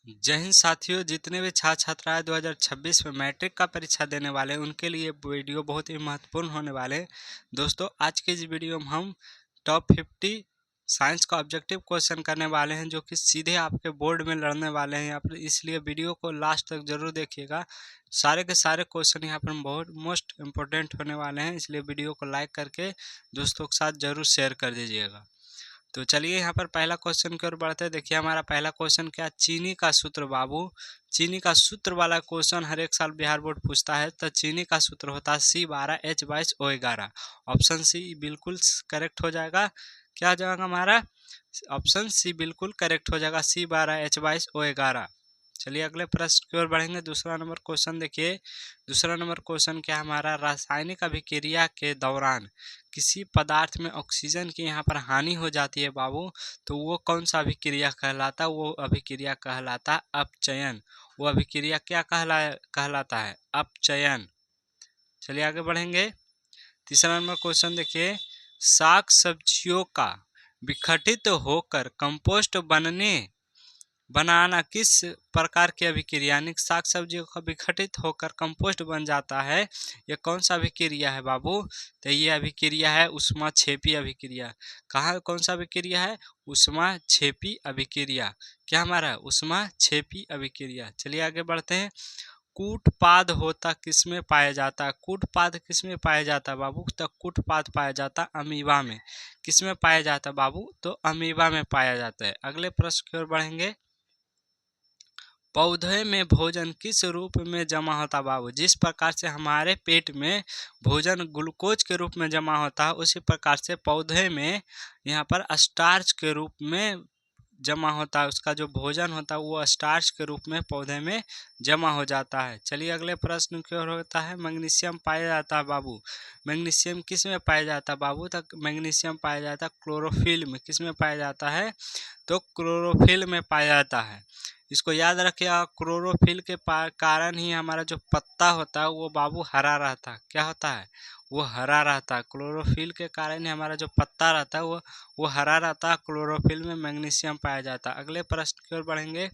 जय हिंद साथियों, जितने भी छात्र छात्राएं 2026 में मैट्रिक का परीक्षा देने वाले हैं उनके लिए वीडियो बहुत ही महत्वपूर्ण होने वाले हैं। दोस्तों, आज के इस वीडियो में हम टॉप 50 साइंस का ऑब्जेक्टिव क्वेश्चन करने वाले हैं, जो कि सीधे आपके बोर्ड में लड़ने वाले हैं यहाँ पर। इसलिए वीडियो को लास्ट तक जरूर देखिएगा। सारे के सारे क्वेश्चन यहाँ पर बहुत मोस्ट इम्पोर्टेंट होने वाले हैं, इसलिए वीडियो को लाइक करके दोस्तों के साथ जरूर शेयर कर दीजिएगा। तो चलिए यहाँ पर पहला क्वेश्चन की ओर बढ़ते हैं। देखिए हमारा पहला क्वेश्चन क्या, चीनी का सूत्र बाबू। चीनी का सूत्र वाला क्वेश्चन हर एक साल बिहार बोर्ड पूछता है। तो चीनी का सूत्र होता है C12H22O11। ऑप्शन सी बिल्कुल करेक्ट हो जाएगा। क्या हो जाएगा हमारा? ऑप्शन सी बिल्कुल करेक्ट हो जाएगा, C12H22O11। चलिए अगले प्रश्न की ओर बढ़ेंगे। दूसरा नंबर क्वेश्चन देखिए। दूसरा नंबर क्वेश्चन क्या हमारा, रासायनिक अभिक्रिया के दौरान किसी पदार्थ में ऑक्सीजन की यहाँ पर हानि हो जाती है बाबू, तो वो कौन सा अभिक्रिया कहलाता है? वो अभिक्रिया कहलाता है अपचयन। वो अभिक्रिया क्या कहलाता है? अपचयन। चलिए आगे बढ़ेंगे। तीसरा नंबर क्वेश्चन देखिए, साग सब्जियों का विघटित होकर कंपोस्ट बनाना किस प्रकार की अभिक्रिया, यानी साग सब्जियों का विघटित होकर कंपोस्ट बन जाता है, ये कौन सा अभिक्रिया है बाबू? तो ये अभिक्रिया है ऊष्माक्षेपी अभिक्रिया। कहाँ कौन सा अभिक्रिया है? ऊष्माक्षेपी अभिक्रिया। क्या हमारा? ऊष्माक्षेपी अभिक्रिया। चलिए आगे बढ़ते हैं। कूटपाद होता किसमें पाया जाता है? कूटपाद किसमें पाया जाता है बाबू? तो कूटपाद पाया जाता अमीबा में। किसमें पाया जाता है बाबू? तो अमीबा में पाया जाता है। अगले प्रश्न की ओर बढ़ेंगे। पौधे में भोजन किस रूप में जमा होता बाबू? जिस प्रकार से हमारे पेट में भोजन ग्लूकोज के रूप में जमा होता है, उसी प्रकार से पौधे में यहाँ पर स्टार्च के रूप में जमा होता है। उसका जो भोजन होता है वो स्टार्च के रूप में पौधे में जमा हो जाता है। चलिए अगले प्रश्न की ओर होता है। मैग्नीशियम पाया जाता है बाबू। मैग्नीशियम किस में पाया जाता है बाबू? तक मैग्नीशियम पाया जाता है क्लोरोफिल में। किस में पाया जाता है? तो क्लोरोफिल में पाया जाता है। इसको याद रखिएगा, क्लोरोफिल के कारण ही हमारा जो पत्ता होता है वो बाबू हरा रहता है। क्या होता है? वो हरा रहता है। क्लोरोफिल के कारण ही हमारा जो पत्ता रहता है वो हरा रहता है। क्लोरोफिल में मैग्नीशियम पाया जाता है। अगले प्रश्न की ओर बढ़ेंगे।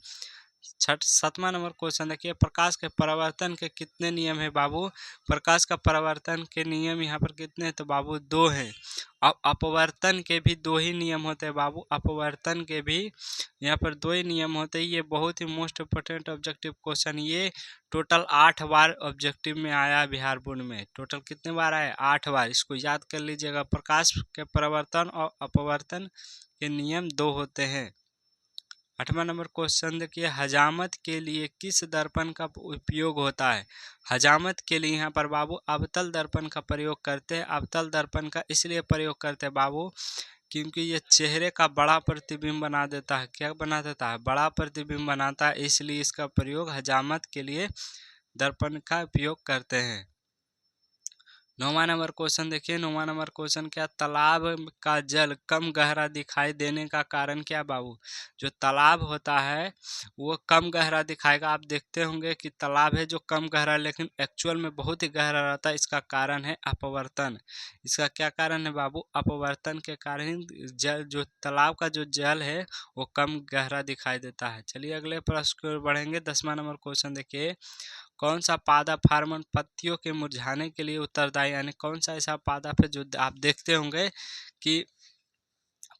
सातवां नंबर क्वेश्चन देखिए, प्रकाश के परावर्तन के कितने नियम है बाबू? प्रकाश का परावर्तन के नियम यहाँ पर कितने हैं? तो बाबू 2 हैं। अब अपवर्तन के भी 2 ही नियम होते हैं बाबू। अपवर्तन के भी यहाँ पर 2 ही नियम होते हैं। ये बहुत ही मोस्ट इम्पोर्टेंट ऑब्जेक्टिव क्वेश्चन, ये टोटल 8 बार ऑब्जेक्टिव में आया बिहार बोर्ड में। टोटल कितने बार आया? 8 बार। इसको याद कर लीजिएगा। प्रकाश के परावर्तन और अपवर्तन के नियम 2 होते हैं। 8वां नंबर क्वेश्चन देखिए, हजामत के लिए किस दर्पण का उपयोग होता है? हजामत के लिए यहाँ पर बाबू अवतल दर्पण का प्रयोग करते हैं। अवतल दर्पण का इसलिए प्रयोग करते हैं बाबू क्योंकि ये चेहरे का बड़ा प्रतिबिंब बना देता है। क्या बना देता है? बड़ा प्रतिबिंब बनाता है, इसलिए इसका प्रयोग हजामत के लिए दर्पण का उपयोग करते हैं। 9वां नंबर क्वेश्चन देखिए। 9वां नंबर क्वेश्चन क्या, तालाब का जल कम गहरा दिखाई देने का कारण क्या बाबू? जो तालाब होता है वो कम गहरा दिखाएगा। आप देखते होंगे कि तालाब है जो कम गहरा, लेकिन एक्चुअल में बहुत ही गहरा रहता है। इसका कारण है अपवर्तन। इसका क्या कारण है बाबू? अपवर्तन के कारण जल, जो तालाब का जो जल है वो कम गहरा दिखाई देता है। चलिए अगले प्रश्न की ओर बढ़ेंगे। 10वां नंबर क्वेश्चन देखिए, कौन सा पादप हार्मोन पत्तियों के मुरझाने के लिए उत्तरदायी, यानी कौन सा ऐसा पादप है जो आप देखते होंगे कि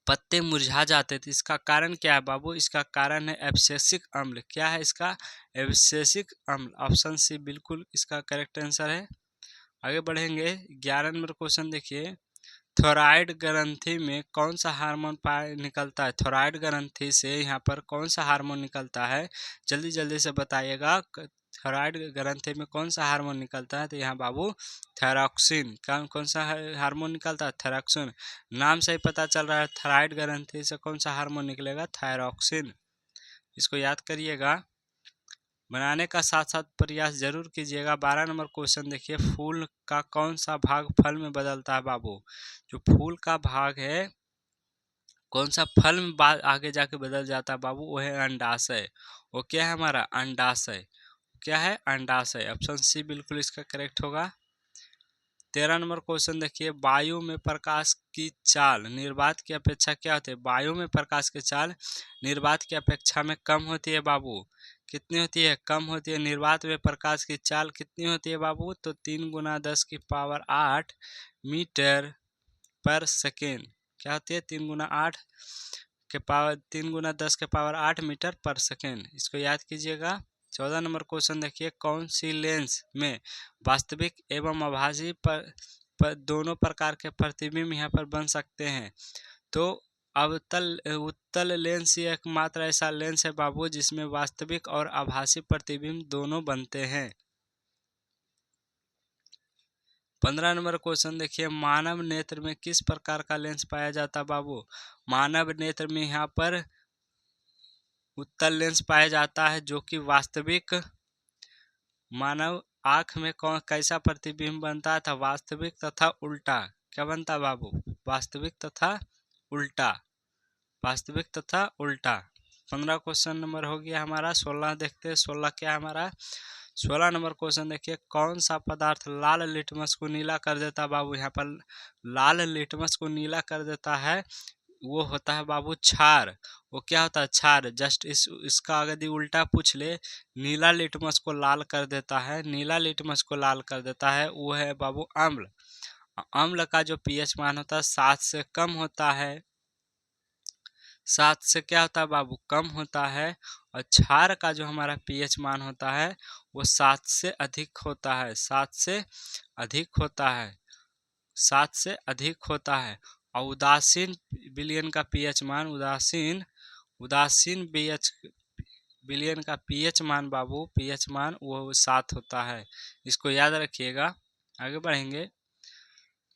पत्ते मुरझा जाते थे? इसका कारण क्या है बाबू? इसका कारण है एब्सेसिक अम्ल। क्या है इसका? एब्सेसिक अम्ल। ऑप्शन सी बिल्कुल इसका करेक्ट आंसर है। आगे बढ़ेंगे। 11 नंबर क्वेश्चन देखिए, थोराइड ग्रंथि में कौन सा हार्मोन निकलता है? थोराइड ग्रंथि से यहाँ पर कौन सा हार्मोन निकलता है? जल्दी जल्दी से बताइएगा। थोराइड ग्रंथि में कौन सा हार्मोन निकलता है? तो यहाँ बाबू थायरॉक्सिन। कौन सा हार्मोन निकलता है? थायरॉक्सिन। नाम से ही पता चल रहा है थोराइड ग्रंथि से कौन सा हार्मोन निकलेगा? थायरॉक्सिन। इसको याद करिएगा। बनाने का साथ साथ प्रयास जरूर कीजिएगा। 12 नंबर क्वेश्चन देखिए, फूल का कौन सा भाग फल में बदलता है बाबू? जो फूल का भाग है कौन सा फल में आगे जाके बदल जाता है बाबू? वो है अंडाशय। वो क्या है हमारा? अंडाशय। क्या है? अंडाशय। ऑप्शन सी बिल्कुल इसका करेक्ट होगा। 13 नंबर क्वेश्चन देखिए, वायु में प्रकाश की चाल निर्वात की अपेक्षा क्या होती है? वायु में प्रकाश की चाल निर्वात की अपेक्षा में कम होती है बाबू। कितनी होती है? कम होती है। निर्वात में प्रकाश की चाल कितनी होती है बाबू? तो 3 × 10⁸ मीटर पर सेकेंड। क्या होती है? 3 × 10⁸ मीटर पर सेकेंड। इसको याद कीजिएगा। 14 नंबर क्वेश्चन देखिए, कौन सी लेंस में वास्तविक एवं आभासी पर दोनों प्रकार के प्रतिबिंब यहाँ पर बन सकते हैं? तो उत्तल लेंस ही एकमात्र ऐसा लेंस है बाबू जिसमें वास्तविक और आभासी प्रतिबिंब दोनों बनते हैं। 15 नंबर क्वेश्चन देखिए, मानव नेत्र में किस प्रकार का लेंस पाया जाता है बाबू? मानव नेत्र में यहाँ पर उत्तल लेंस पाया जाता है, जो कि वास्तविक मानव आँख में कैसा प्रतिबिंब बनता है? था वास्तविक तथा उल्टा। क्या बनता है बाबू? वास्तविक तथा उल्टा। वास्तविक तथा उल्टा। 15 क्वेश्चन नंबर हो गया हमारा। 16 देखते हैं। 16 क्या है हमारा? 16 नंबर क्वेश्चन देखिए, कौन सा पदार्थ लाल लिटमस को नीला कर देता है बाबू? यहाँ पर लाल लिटमस को नीला कर देता है, वो होता है बाबू क्षार। वो क्या होता है? क्षार। जस्ट इसका यदि उल्टा पूछ ले, नीला लिटमस को लाल कर देता है, नीला लिटमस को लाल कर देता है, वो है बाबू अम्ल। अम्ल का जो पीएच मान होता है 7 से कम होता है। 7 से क्या होता है बाबू? कम होता है। और क्षार का जो हमारा पीएच मान होता है वो 7 से अधिक होता है। 7 से अधिक होता है। 7 से अधिक होता है। और उदासीन विलयन का पीएच मान उदासीन विलयन का पीएच मान बाबू, पीएच मान वो 7 होता है। इसको याद रखिएगा। आगे बढ़ेंगे।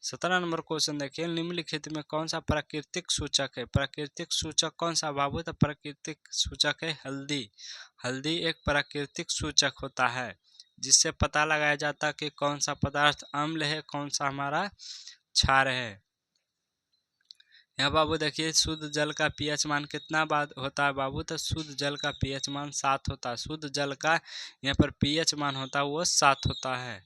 17 नंबर क्वेश्चन देखिए, निम्नलिखित में कौन सा प्राकृतिक सूचक है? प्राकृतिक सूचक कौन सा बाबू? तो प्राकृतिक सूचक है हल्दी। हल्दी एक प्राकृतिक सूचक होता है जिससे पता लगाया जाता है कि कौन सा पदार्थ अम्ल है, कौन सा हमारा क्षार है। यहाँ बाबू देखिए, शुद्ध जल का पीएच मान कितना बार होता है बाबू? तो शुद्ध जल का पीएच मान 7 होता है। शुद्ध जल का यहाँ पर पीएच मान होता है वो 7 होता है।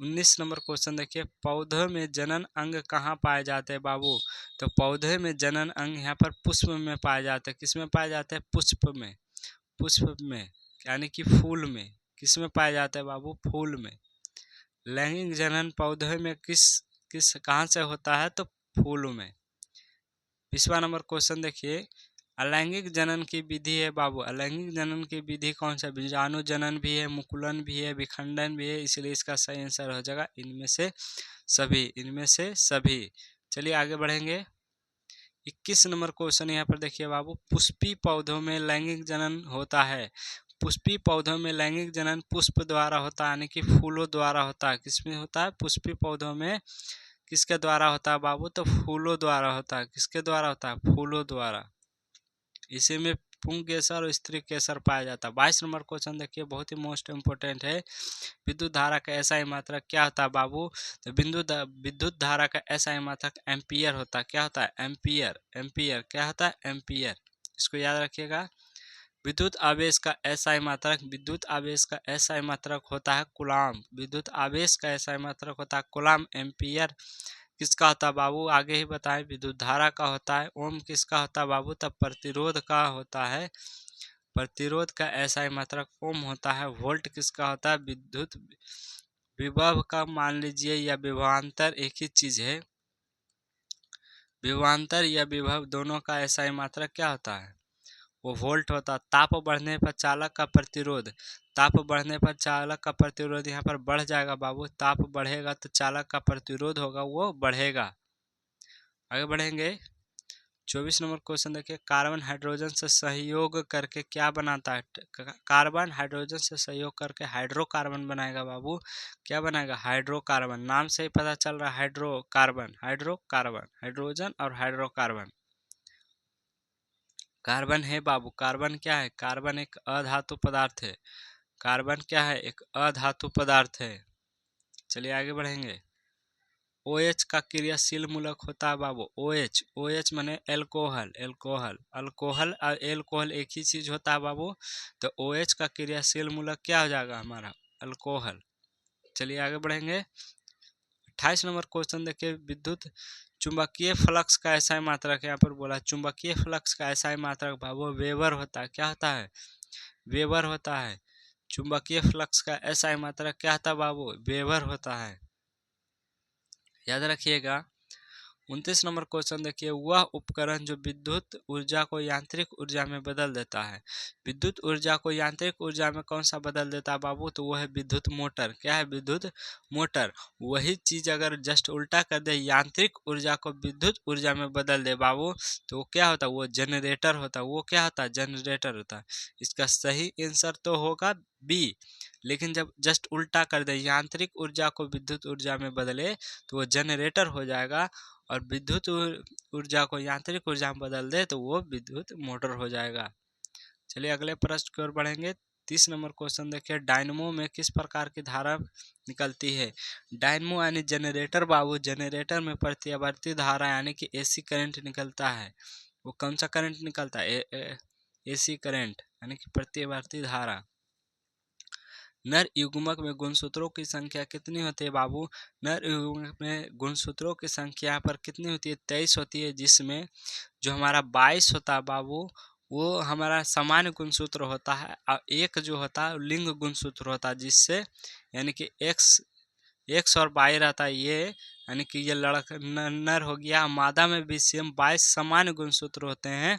19 नंबर क्वेश्चन देखिए, पौधों में जनन अंग कहाँ पाए जाते हैं बाबू? तो पौधे में जनन अंग यहाँ पर पुष्प में पाए जाते हैं। किस में पाए जाते हैं? पुष्प में। पुष्प में यानी कि फूल में। किस में पाए जाते हैं बाबू? फूल में। लैंगिक जनन पौधे में कहाँ से होता है? तो फूलों में। 20वां नंबर क्वेश्चन देखिए, अलैंगिक जनन की विधि है बाबू। अलैंगिक जनन की विधि कौन सा? बीजाणु जनन भी है, मुकुलन भी है, विखंडन भी है, इसलिए इसका सही आंसर हो जाएगा इनमें से सभी। इनमें से सभी। चलिए आगे बढ़ेंगे। 21 नंबर क्वेश्चन यहाँ पर देखिए बाबू, पुष्पी पौधों में लैंगिक जनन होता है। पुष्पी पौधों में लैंगिक जनन पुष्प द्वारा होता है, यानी कि फूलों द्वारा होता है। किसमें होता है? पुष्पी पौधों में किसके द्वारा होता है बाबू? तो फूलों द्वारा होता है। किसके द्वारा होता है? फूलों द्वारा। इसी में पुंग केसर और स्त्री केसर पाया जाता है। 22 नंबर क्वेश्चन देखिए, बहुत ही मोस्ट इम्पोर्टेंट है। विद्युत धारा का एसआई मात्रक क्या होता है बाबू? तो विद्युत धारा का एसआई मात्रक एम्पियर होता है। क्या होता है? एम्पियर। एम्पियर क्या होता है? एम्पियर। इसको याद रखिएगा। विद्युत आवेश का एसआई मात्रक होता है कूलाम। विद्युत आवेश का एसआई मात्रक होता है कूलाम। एम्पियर किसका होता है बाबू? आगे ही बताएं। विद्युत धारा का होता है। ओम किसका होता है बाबू? तब प्रतिरोध का होता है। प्रतिरोध का एसआई मात्रक ओम होता है। वोल्ट किसका होता है? विद्युत विभव का मान लीजिए, या विभवांतर एक ही चीज है। विभवांतर या विभव दोनों का एसआई मात्रक क्या होता है? वो वोल्ट होता है। ताप बढ़ने पर चालक का प्रतिरोध, ताप बढ़ने पर चालक का प्रतिरोध यहाँ पर बढ़ जाएगा बाबू। ताप बढ़ेगा तो चालक का प्रतिरोध होगा वो बढ़ेगा। आगे बढ़ेंगे। 24 नंबर क्वेश्चन देखिए, कार्बन हाइड्रोजन से सहयोग करके क्या बनाता है? कार्बन हाइड्रोजन से सहयोग करके हाइड्रोकार्बन बनाएगा बाबू। क्या बनाएगा? हाइड्रोकार्बन। नाम से ही पता चल रहा है हाइड्रोकार्बन। हाइड्रोकार्बन हाइड्रोजन और हाइड्रोकार्बन। कार्बन है बाबू। कार्बन क्या है? कार्बन एक अधातु पदार्थ है। कार्बन क्या है? एक अधातु पदार्थ है। चलिए आगे बढ़ेंगे। OH का क्रियाशील मूलक होता है बाबू। OH माने एल्कोहल। अल्कोहल और एल्कोहल एक ही चीज होता है बाबू। तो OH का क्रियाशील मूलक क्या हो जाएगा हमारा? अल्कोहल। चलिए आगे बढ़ेंगे। 28 नंबर क्वेश्चन देखिए, विद्युत चुंबकीय फ्लक्स का ऐसा मात्रक, यहाँ पर बोला चुंबकीय फ्लक्स का ऐसा मात्रक बाबू वेबर होता है। क्या होता है? वेबर होता है। चुंबकीय फ्लक्स का ऐसा मात्रक क्या होता है बाबू? वेबर होता है, याद रखिएगा। 29 नंबर क्वेश्चन देखिए, वह उपकरण जो विद्युत ऊर्जा को यांत्रिक ऊर्जा में बदल देता है। विद्युत ऊर्जा को यांत्रिक ऊर्जा में कौन सा बदल देता है बाबू? तो वो है विद्युत मोटर। क्या है? विद्युत मोटर। वही चीज अगर जस्ट उल्टा कर दे, यांत्रिक ऊर्जा को विद्युत ऊर्जा में बदल दे बाबू, तो वो क्या होता है? वो जनरेटर होता है। वो क्या होता है? जनरेटर होता है। इसका सही आंसर तो होगा बी। लेकिन जब जस्ट उल्टा कर दे, यांत्रिक ऊर्जा को विद्युत ऊर्जा में बदले, तो वो जनरेटर हो जाएगा, और विद्युत ऊर्जा को यांत्रिक ऊर्जा में बदल दे तो वो विद्युत मोटर हो जाएगा। चलिए अगले प्रश्न की ओर बढ़ेंगे। 30 नंबर क्वेश्चन देखिए, डायनमो में किस प्रकार की धारा निकलती है? डायनमो यानी जनरेटर बाबू, जनरेटर में प्रतिवर्ती धारा यानी कि एसी करंट निकलता है। वो कौन सा करंट निकलता है? एसी करंट यानी कि प्रतिवर्ती धारा। नर युग्मक में गुणसूत्रों की संख्या कितनी होती है बाबू? नर युग्मक में गुणसूत्रों की संख्या पर कितनी होती है? 23 होती है, जिसमें जो हमारा 22 होता है बाबू, वो हमारा सामान्य गुणसूत्र होता है, और एक जो होता है लिंग गुणसूत्र होता है, जिससे यानी कि एक्स और वाई रहता है ये, यानी कि ये लड़का नर हो गया। मादा में भी सेम 22 सामान्य गुणसूत्र होते हैं,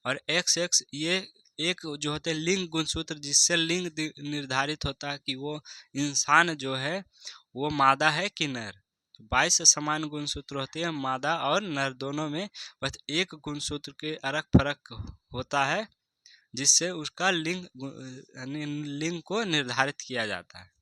और एक्स ये एक जो होते हैं लिंग गुणसूत्र, जिससे लिंग निर्धारित होता है कि वो इंसान जो है वो मादा है कि नर। 22 समान गुणसूत्र होते हैं मादा और नर दोनों में, बस एक गुणसूत्र के अलग फर्क होता है, जिससे उसका लिंग यानी लिंग को निर्धारित किया जाता है।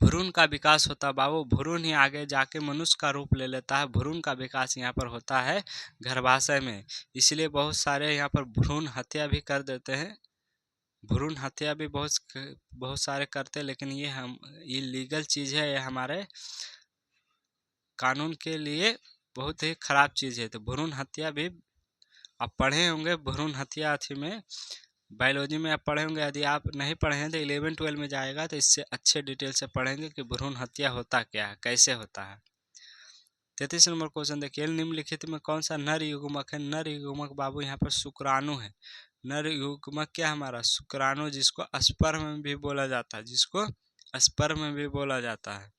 भ्रूण का विकास होता है बाबू, भ्रूण ही आगे जाके मनुष्य का रूप ले लेता है। भ्रूण का विकास यहाँ पर होता है गर्भाशय में, इसलिए बहुत सारे यहाँ पर भ्रूण हत्या भी कर देते हैं। भ्रूण हत्या भी बहुत सारे करते हैं, लेकिन ये लीगल चीज़ है, ये हमारे कानून के लिए बहुत ही खराब चीज़ है। तो भ्रूण हत्या भी आप पढ़े होंगे, भ्रूण हत्या अथी में बायोलॉजी में आप पढ़े होंगे। यदि आप नहीं पढ़े हैं तो 11-12 में जाएगा तो इससे अच्छे डिटेल से पढ़ेंगे कि भ्रूण हत्या होता क्या है, कैसे होता है। 33 नंबर क्वेश्चन देखिए, निम्नलिखित में कौन सा नर युग्मक है? नर युग्मक बाबू यहाँ पर शुक्राणु है। नर युग्मक क्या हमारा? शुक्राणु, जिसको स्पर्म भी बोला जाता है, जिसको स्पर्म भी बोला जाता है।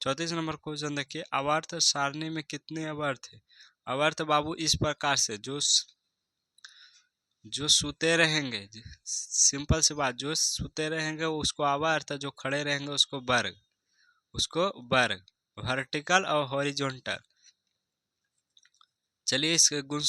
34 नंबर क्वेश्चन देखिए, आवर्त सारणी में कितने आवर्त है? आवर्त बाबू इस प्रकार से, जो सूते रहेंगे, सिंपल सी बात, जो सूते रहेंगे उसको आवर्त, जो खड़े रहेंगे उसको वर्ग, वर्टिकल और हॉरिजॉन्टल। चलिए इस गुण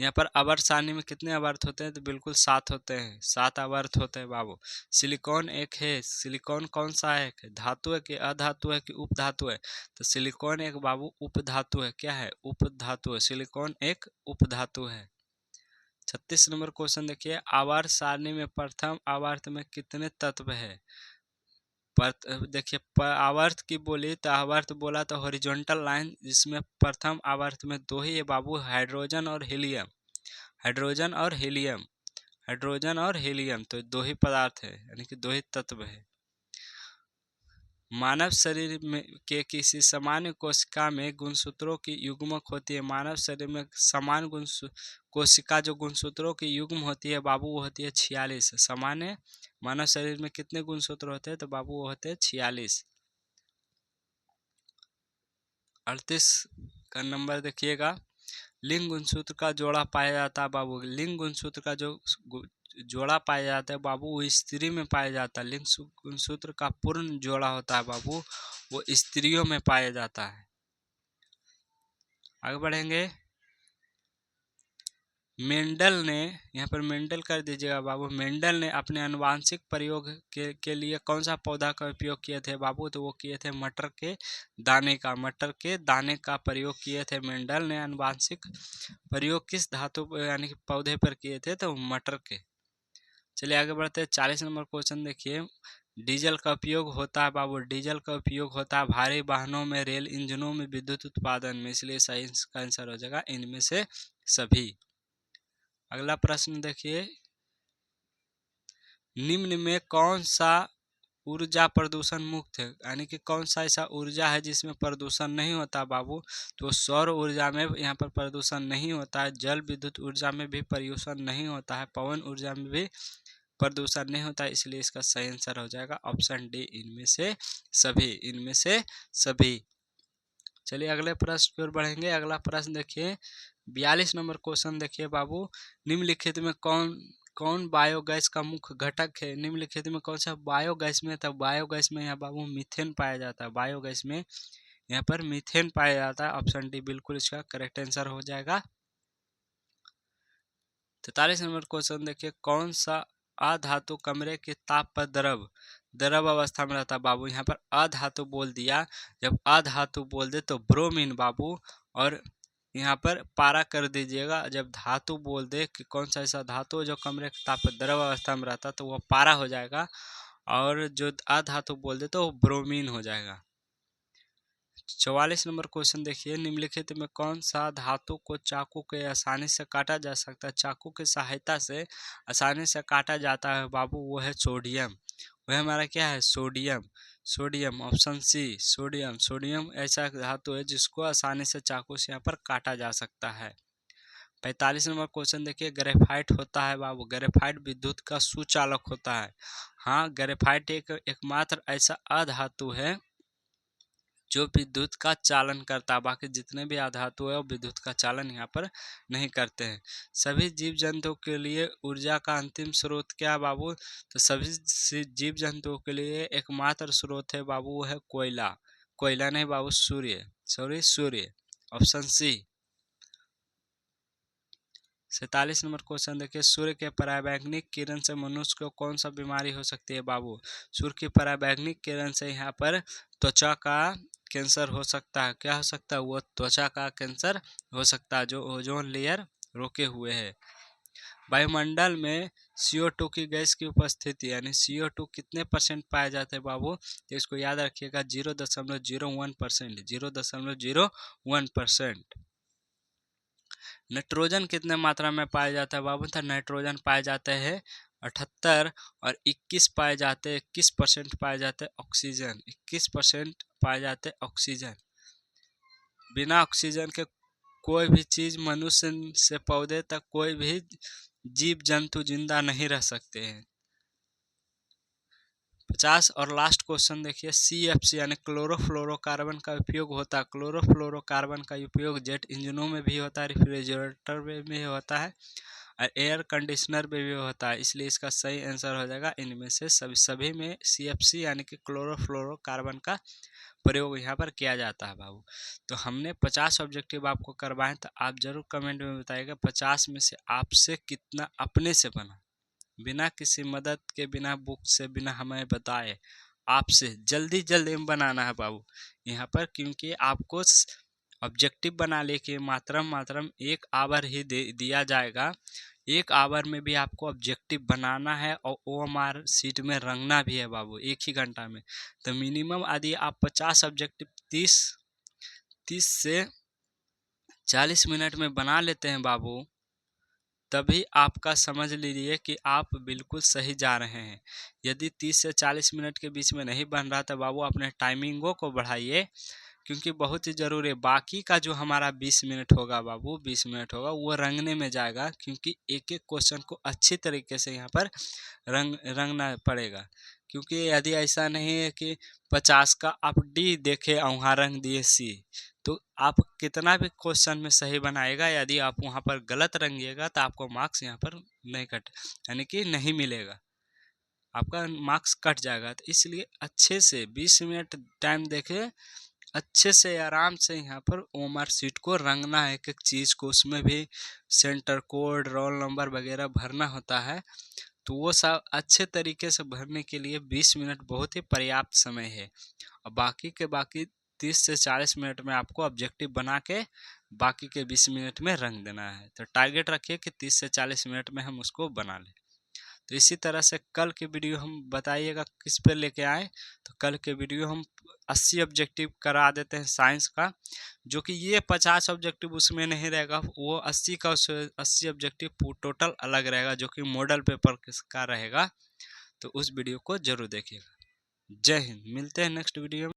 यहाँ पर आवर्त सारणी में कितने आवर्त होते हैं? तो बिल्कुल 7 होते हैं, 7 आवर्त होते हैं बाबू। सिलिकॉन एक है, सिलिकॉन कौन सा है? धातु है कि अधातु है कि उपधातु है? तो सिलिकॉन एक बाबू उपधातु है। क्या है? उपधातु है। सिलिकॉन एक उपधातु है। 36 नंबर क्वेश्चन देखिए, आवर्त सारणी में प्रथम आवर्त में कितने तत्व है? देखिए आवर्त की बोली तो आवर्त बोला तो हॉरिजॉन्टल लाइन, जिसमें प्रथम आवर्त में 2 ही है बाबू, हाइड्रोजन और हीलियम। हाइड्रोजन और हीलियम, हाइड्रोजन और हीलियम, तो 2 ही पदार्थ है, यानी कि 2 ही तत्व है। मानव शरीर में के किसी सामान्य कोशिका में गुणसूत्रों की युग्मक होती है। मानव शरीर में समान कोशिका जो गुणसूत्रों की युग्म होती है बाबू, वो होती है 46। सामान्य मानव शरीर में कितने गुणसूत्र होते हैं? तो बाबू वो होते हैं 46। 38 का नंबर देखिएगा, लिंग गुणसूत्र का जोड़ा पाया जाता है बाबू। लिंग गुणसूत्र का जो जोड़ा पाया जाता है बाबू, वो स्त्री में पाया जाता है। लिंग गुणसूत्र का पूर्ण जोड़ा होता है बाबू, वो स्त्रियों में पाया जाता है। आगे बढ़ेंगे। मेंडल ने, यहाँ पर मेंडल कर दीजिएगा बाबू, मेंडल ने अपने आनुवांशिक प्रयोग के लिए कौन सा पौधा का उपयोग किए थे बाबू? तो वो किए थे मटर के दाने का। मटर के दाने का प्रयोग किए थे मेंडल ने। आनुवांशिक प्रयोग किस धातु यानी कि पौधे पर किए थे? तो मटर के। चलिए आगे बढ़ते हैं। 40 नंबर क्वेश्चन देखिए, डीजल का उपयोग होता है बाबू, डीजल का उपयोग होता है भारी वाहनों में, रेल इंजनों में, विद्युत उत्पादन में, इसलिए सही का आंसर हो जाएगा इनमें से सभी। अगला प्रश्न देखिए, निम्न में कौन सा ऊर्जा प्रदूषण मुक्त है, यानी कि कौन सा ऐसा ऊर्जा है जिसमें प्रदूषण नहीं होता बाबू, तो सौर ऊर्जा में यहाँ पर प्रदूषण नहीं होता है, जल विद्युत ऊर्जा में भी प्रदूषण नहीं होता है, पवन ऊर्जा में भी प्रदूषण नहीं होता है, इसलिए इसका सही आंसर हो जाएगा ऑप्शन डी, इनमें से सभी, इनमें से सभी। चलिए अगले प्रश्न की ओर बढ़ेंगे। अगला प्रश्न देखिए 42 नंबर क्वेश्चन देखिए बाबू, निम्नलिखित में कौन कौन बायोगैस का मुख्य घटक है, निम्नलिखित में कौन सा बायोगैस में, तब बायोगैस में यहाँ बाबू मीथेन पाया जाता है, बायोगैस में यहाँ पर मीथेन पाया जाता है, ऑप्शन डी बिल्कुल इसका करेक्ट आंसर हो जाएगा। 43 नंबर क्वेश्चन देखिए, कौन सा अधातु कमरे के ताप पर द्रव द्रव अवस्था में रहता है बाबू, यहाँ पर अधातु बोल दिया, जब अधातु बोल दे तो ब्रोमीन बाबू, और यहाँ पर पारा कर दीजिएगा, जब धातु बोल दे कि कौन सा ऐसा धातु जो कमरे के ताप पर द्रव अवस्था में रहता तो वह पारा हो जाएगा, और जो अधातु बोल दे तो वो ब्रोमीन हो जाएगा। 44 नंबर क्वेश्चन देखिए, निम्नलिखित में कौन सा धातु को चाकू के आसानी से काटा जा सकता है, चाकू की सहायता से आसानी से काटा जाता है बाबू, वो है सोडियम, वह हमारा क्या है sodium, sodium option C sodium, sodium ऐसा धातु है जिसको आसानी से चाकू से यहाँ पर काटा जा सकता है। 45 नंबर क्वेश्चन देखिए, ग्रेफाइट होता है बाबू, ग्रेफाइट विद्युत का सुचालक होता है, हाँ ग्रेफाइट एकमात्र ऐसा अधातु है जो विद्युत का चालन करता है, बाकी जितने भी अधातु है वो विद्युत का चालन यहाँ पर नहीं करते हैं। सभी जीव जंतुओं के लिए ऊर्जा का अंतिम स्रोत क्या है बाबू, तो सभी जीव जंतुओं के लिए एकमात्र स्रोत है बाबू वो है कोयला, कोयला नहीं बाबू सूर्य, सूर्य ऑप्शन सी। 47 नंबर क्वेश्चन देखिए, सूर्य के पराबैंगनिक किरण से मनुष्य को कौन सा बीमारी हो सकती है बाबू, सूर्य की पराबैंगनिक किरण से यहाँ पर त्वचा का कैंसर हो सकता है, क्या हो सकता है, वो त्वचा का कैंसर हो सकता है जो ओजोन लेयर रोके हुए है। वायुमंडल में CO2 की गैस की उपस्थिति यानी CO2 कितने परसेंट पाए जाते हैं बाबू, तो इसको याद रखिएगा 0.01%, 0.01%। नाइट्रोजन कितने मात्रा में पाया जाता है बाबू, तो नाइट्रोजन पाए जाते हैं 78, और 21 पाए जाते हैं, 21% पाए जाते हैं ऑक्सीजन, 21% पाए जाते हैं ऑक्सीजन। बिना ऑक्सीजन के कोई भी चीज मनुष्य से पौधे तक कोई भी जीव जंतु जिंदा नहीं रह सकते हैं। 50 और लास्ट क्वेश्चन देखिए, CFC यानी क्लोरोफ्लोरोकार्बन का उपयोग होता है, क्लोरोफ्लोरोकार्बन का उपयोग जेट इंजनों में भी होता है, रेफ्रिजरेटर में भी होता है, और एयर कंडीशनर में भी होता है, इसलिए इसका सही आंसर हो जाएगा इनमें से सभी में CFC यानी कि क्लोरोफ्लोरोकार्बन का प्रयोग यहाँ पर किया जाता है बाबू। तो हमने 50 ऑब्जेक्टिव आपको करवाएं, तो आप जरूर कमेंट में बताइएगा 50 में से आपसे कितना अपने से बना, बिना किसी मदद के, बिना बुक से, बिना हमें बताए आपसे जल्दी जल्दी में बनाना है बाबू यहाँ पर, क्योंकि आपको ऑब्जेक्टिव बनाने के मात्रम 1 आवर ही दिया जाएगा, 1 आवर में भी आपको ऑब्जेक्टिव बनाना है और OMR सीट में रंगना भी है बाबू 1 ही घंटा में। तो मिनिमम यदि आप 50 ऑब्जेक्टिव 30 से 40 मिनट में बना लेते हैं बाबू, तभी आपका समझ लीजिए कि आप बिल्कुल सही जा रहे हैं। यदि 30 से 40 मिनट के बीच में नहीं बन रहा तो बाबू अपने टाइमिंगों को बढ़ाइए, क्योंकि बहुत ही ज़रूरी है। बाकी का जो हमारा 20 मिनट होगा बाबू, 20 मिनट होगा वो रंगने में जाएगा, क्योंकि एक एक क्वेश्चन को अच्छी तरीके से यहाँ पर रंगना पड़ेगा। क्योंकि यदि ऐसा नहीं है कि 50 का आप D देखे और वहाँ रंग दिए C, तो आप कितना भी क्वेश्चन में सही बनाएगा, यदि आप वहाँ पर गलत रंगिएगा तो आपको मार्क्स यहाँ पर नहीं कट, यानी कि नहीं मिलेगा, आपका मार्क्स कट जाएगा। तो इसलिए अच्छे से 20 मिनट टाइम देके अच्छे से आराम से यहाँ पर OMR सीट को रंगना है, एक एक चीज़ को, उसमें भी सेंटर कोड, रोल नंबर वगैरह भरना होता है, तो वो सब अच्छे तरीके से भरने के लिए 20 मिनट बहुत ही पर्याप्त समय है। और बाकी के बाकी 30 से 40 मिनट में आपको ऑब्जेक्टिव बना के बाकी के 20 मिनट में रंग देना है। तो टारगेट रखिए कि 30 से 40 मिनट में हम उसको बना लें। तो इसी तरह से कल के वीडियो हम बताइएगा किस पे लेके आए, तो कल के वीडियो हम 80 ऑब्जेक्टिव करा देते हैं साइंस का, जो कि ये 50 ऑब्जेक्टिव उसमें नहीं रहेगा, वो 80 का 80 ऑब्जेक्टिव टोटल अलग रहेगा, जो कि मॉडल पेपर का रहेगा। तो उस वीडियो को जरूर देखिएगा। जय हिंद। मिलते हैं नेक्स्ट वीडियो में।